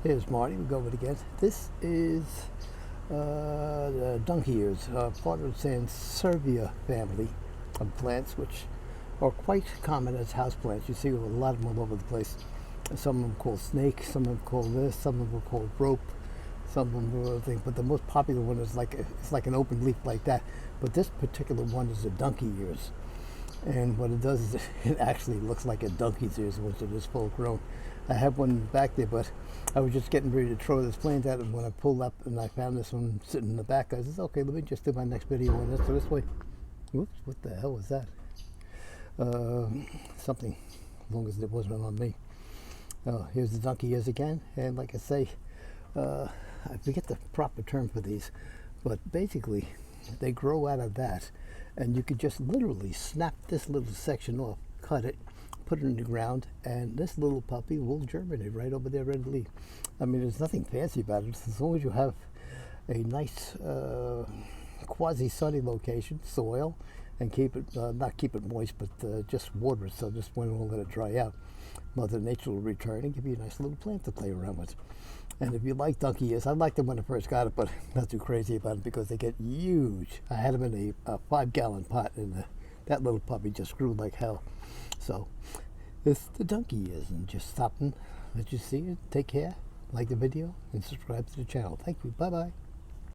Here's Marty. We'll go over it again. This is the donkey ears, part of the Sansevier family of plants, which are quite common as houseplants. You see a lot of them all over the place. Some of them are called snake, some of them are called this, some of them are called rope, some of them are other things. But the most popular one is it's like an open leaf like that. But this particular one is the donkey ears. And what it does is it actually looks like a donkey's ears once it is full grown. I have one back there, but I was just getting ready to throw this plant out, and when I pulled up and I found this one sitting in the back, I said, okay, let me just do my next video on this. So this way, whoops, what the hell was that? Something, as long as it wasn't on me. Here's the donkey ears again, and like I say, I forget the proper term for these, but basically they grow out of that, and you could just literally snap this little section off, cut it, put it in the ground, and this little puppy will germinate right over there ready to leave. I mean, there's nothing fancy about it. As long as you have a nice quasi-sunny location, soil, and keep it, not keep it moist, but just water it, so this one won't let it dry out. Mother Nature will return and give you a nice little plant to play around with. And if you like donkey ears, I liked them when I first got it, but not too crazy about it because they get huge. I had them in a 5-gallon pot, and that little puppy just grew like hell. So it's the donkey ears, and just stopping, let you see it. Take care, like the video, and subscribe to the channel. Thank you. Bye-bye.